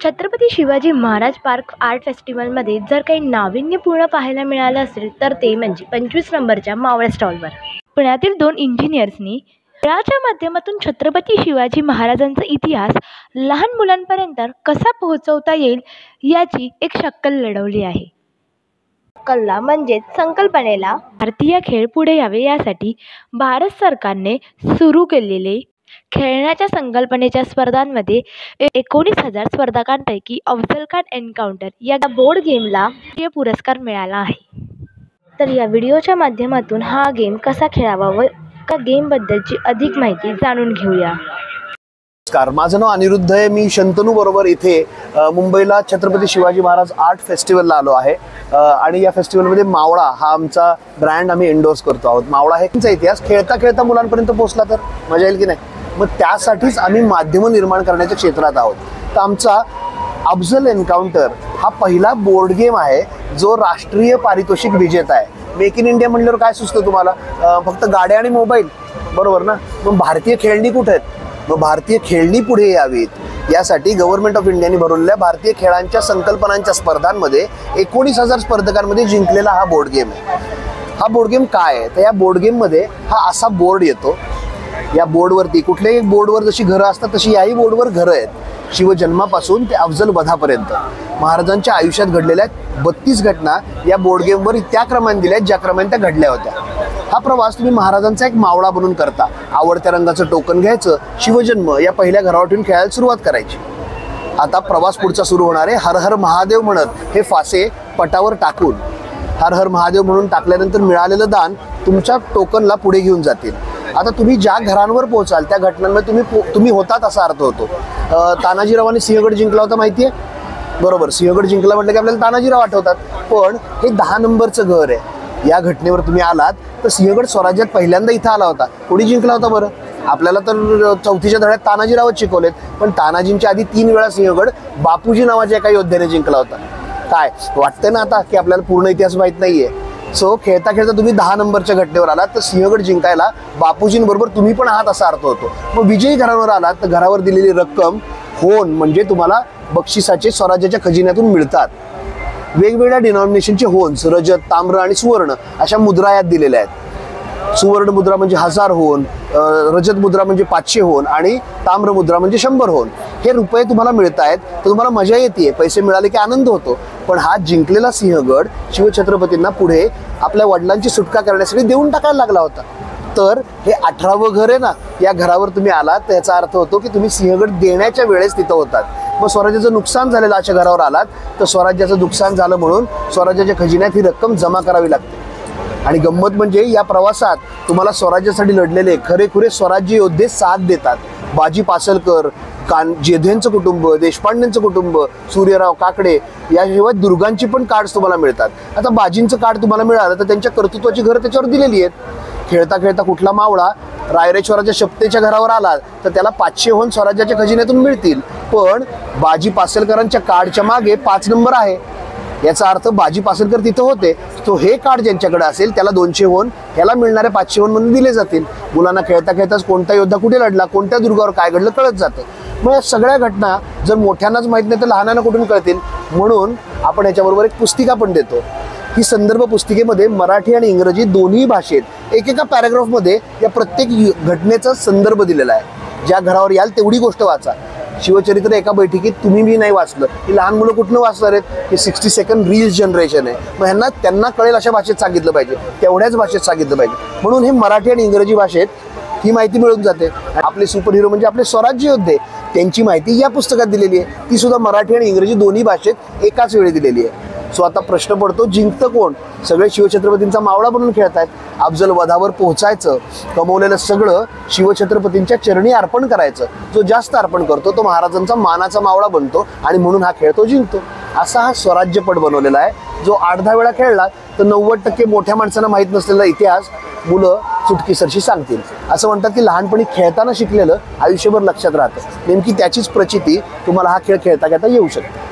Chhatrapati Shivaji Maharaj park art फेस्टिवलमध्ये जर काही नाविन्यपूर्ण पाहायला मिळालं असेल तर ते म्हणजे 25 नंबरच्या मावळ स्टॉलवर पुण्यातील 2 इंजिनियर्सनी खेळाच्या माध्यमातून छत्रपती शिवाजी महाराजांचा इतिहास लहान मुलांपर्यंत कसा पोहोचवता येईल याची एक शक्कल लढवली आहे। कला म्हणजेच संकल्पनेला भारतीय खेळ पुढे यावे यासाठी भारत सरकारने सुरू केलेले खेळण्याच्या संकल्पनेच्या स्पर्धांमध्ये 19,000 स्पर्धकांपैकी अफजल खान एन्काउंटर या बोर्ड गेमला राष्ट्रीय पुरस्कार मिळाला आहे। तर या व्हिडिओच्या माध्यमातून हा गेम कसा खेळावा व त्या गेमबद्दलची अधिक माहिती जाणून घेऊया। नमस्कार, माझं नाव अनिरुद्ध आहे। मी शंतनू बरोबर इथे मुंबईला छत्रपती शिवाजी महाराज आर्ट फेस्टिवलला आलो आहे आणि या फेस्टिवलमध्ये मावळा हा आमचा ब्रँड आम्ही एंडोर्स करतो आहोत। मावळा हे तुमचा इतिहास खेळता खेळता मुलांपर्यंत पोहोचला तर मजा येईल की नाही। मग त्यासाठीच आम्ही माध्यम निर्माण करण्याच्या क्षेत्रात आहोत। तर आमचा अफजल एन्काउंटर हा पहिला बोर्ड गेम आहे जो राष्ट्रीय पारितोषिक विजेता आहे। मेक इन इंडिया म्हणल्यावर काय सुचतं तुम्हाला? फक्त गाड्या आणि मोबाईल, बरोबर ना? मग भारतीय खेळणी कुठे आहेत? मग भारतीय खेळणी पुढे यावीत यासाठी गव्हर्नमेंट ऑफ इंडियाने भरवलेल्या भारतीय खेळांच्या संकल्पनांच्या स्पर्धांमध्ये 19,000 स्पर्धकांमध्ये जिंकलेला हा बोर्ड गेम आहे। हा बोर्ड गेम काय आहे तर या बोर्ड गेममध्ये हा असा बोर्ड येतो। या बोर्डवरती कुठल्याही बोर्डवर जशी घरं असतात तशी याही बोर्डवर घरं आहेत। शिवजन्मापासून ते अफजल वधापर्यंत महाराजांच्या आयुष्यात घडलेल्या 32 घटना या बोर्ड गेमवर त्या क्रमाने दिल्या ज्या क्रमाने त्या घडल्या होत्या। हा प्रवास तुम्ही महाराजांचा एक मावळा बनून करता। आवडत्या रंगाचं टोकन घ्यायचं, शिवजन्म या पहिल्या घरावरून खेळायला सुरुवात करायची। आता प्रवास पुढचा सुरू होणार आहे। हर हर महादेव म्हणत हे फासे पटावर टाकून हर हर महादेव म्हणून टाकल्यानंतर मिळालेलं दान तुमच्या टोकनला पुढे घेऊन जातील। आता तुम्ही ज्या घरांवर पोहोचाल त्या घटनांमध्ये तुम्ही होतात असा अर्थ होतो। तानाजीरावांनी सिंहगड जिंकला होता माहिती आहे? बरोबर, सिंहगड जिंकला म्हटलं की आपल्याला तानाजीराव आठवतात। पण हे 10 नंबरचं घर आहे। या घटनेवर तुम्ही आलात तर सिंहगड स्वराज्यात पहिल्यांदा इथं आला होता। कोणी जिंकला होता बरं? आपल्याला तर 4थीच्या धड्यात तानाजीरावच शिकवलेत, पण तानाजींच्या आधी 3 वेळा सिंहगड बापूजी नावाच्या एका योद्ध्याने जिंकला होता। काय वाटतंय ना आता की आपल्याला पूर्ण इतिहास माहित नाहीये? सो खेळता खेळता तुम्ही 10 नंबरच्या घटनेवर आलात तर सिंहगड जिंकायला बापूजींबरोबर तुम्ही पण आहात असा अर्थ होतो। मग विजयी घरावर आलात तर घरावर दिलेली रक्कम होन म्हणजे तुम्हाला बक्षिसाचे स्वराज्याच्या खजिन्यातून मिळतात। वेगवेगळ्या डिनॉमिनेशनचे होन्स, रजत, ताम्र आणि सुवर्ण अशा मुद्रा यात दिलेल्या आहेत। सुवर्ण मुद्रा म्हणजे 1000 होन, रजत मुद्रा म्हणजे 500 होन आणि ताम्र मुद्रा म्हणजे 100 होन। हे रुपये तुम्हाला मिळत आहेत तर तुम्हाला मजा येते, पैसे मिळाले की आनंद होतो। पण हा जिंकलेला सिंहगड शिवछत्रपतींना पुढे आपल्या वडिलांची सुटका करण्यासाठी देऊन टाकायला लागला होता। तर हे 18वं घर आहे ना, या घरावर तुम्ही आलात तर याचा अर्थ होतो की तुम्ही सिंहगड देण्याच्या वेळेस तिथं होतात। मग स्वराज्याचं नुकसान झालेलं अशा घरावर आलात तर स्वराज्याचं नुकसान झालं म्हणून स्वराज्याच्या खजिन्यात ही रक्कम जमा करावी लागते। आणि गंमत म्हणजे या प्रवासात तुम्हाला स्वराज्यासाठी लढलेले खरेखुरे स्वराज्य योद्धे साथ देतात। बाजी पासलकर, जेधेंचं कुटुंब, देशपांडेंचं कुटुंब, सूर्यराव काकडे याशिवाय दुर्गांची पण कार्ड्स तुम्हाला मिळतात। आता बाजींचं कार्ड तुम्हाला मिळालं तर त्यांच्या कर्तृत्वाची घरं त्याच्यावर दिलेली आहेत। खेळता खेळता कुठला मावळा रायरेश्वराच्या शपथेच्या घरावर आला तर त्याला 500 होन स्वराज्याच्या खजिन्यातून मिळतील, पण बाजी पासलकरांच्या कार्डच्या मागे 5 नंबर आहे। याचा अर्थ बाजी पासलकर तिथं होते, तो हे कार्ड ज्यांच्याकडे असेल त्याला 200 होन, ह्याला मिळणारे 500 होन म्हणून दिले जातील। मुलांना खेळता खेळताच कोणता योद्धा कुठे लढला, कोणत्या दुर्गावर काय घडलं कळत जातं। मग या सगळ्या घटना जर मोठ्यांनाच माहीत नाही तर लहानांना कुठून कळतील? म्हणून आपण याच्याबरोबर एक पुस्तिका पण देतो। ही संदर्भ पुस्तिकेमध्ये मराठी आणि इंग्रजी दोन्ही भाषेत एकेका पॅराग्राफमध्ये या प्रत्येक घटनेचा संदर्भ दिलेला आहे। ज्या घरावर याल तेवढी गोष्ट वाचा। शिवचरित्र एका बैठकीत तुम्ही मी नाही वाचलं, ही लहान मुलं कुठनं वाचणार आहेत? हे 60 सेकंड रील्स जनरेशन आहे। मग त्यांना कळेल अशा भाषेत सांगितलं पाहिजे, तेवढ्याच भाषेत सांगितलं पाहिजे। म्हणून हे मराठी आणि इंग्रजी भाषेत ही माहिती मिळून जाते। आपले सुपर हिरो म्हणजे आपले स्वराज्य योद्धे, त्यांची माहिती या पुस्तकात दिलेली आहे। ती सुद्धा मराठी आणि इंग्रजी दोन्ही भाषेत एकाच वेळी दिलेली आहे। सो आता प्रश्न पडतो, जिंकतं कोण? सगळे शिवछत्रपतींचा मावळा बनून खेळतायत। अफजल वधावर पोहोचायचं, कमवलेलं सगळं शिवछत्रपतींच्या चरणी अर्पण करायचं। जो जास्त अर्पण करतो तो महाराजांचा मानाचा मावळा बनतो आणि म्हणून हा खेळ तो जिंकतो। असा हा स्वराज्यपट बनवलेला आहे जो 8-10 वेळा खेळला तर 90% मोठ्या माणसांना माहीत नसलेला इतिहास मुलं चुटकीसरशी सांगतील। असं म्हणतात की लहानपणी खेळताना शिकलेलं आयुष्यभर लक्षात राहतं। नेमकी त्याचीच प्रचिती तुम्हाला हा खेळ खेळता खेळता येऊ शकते।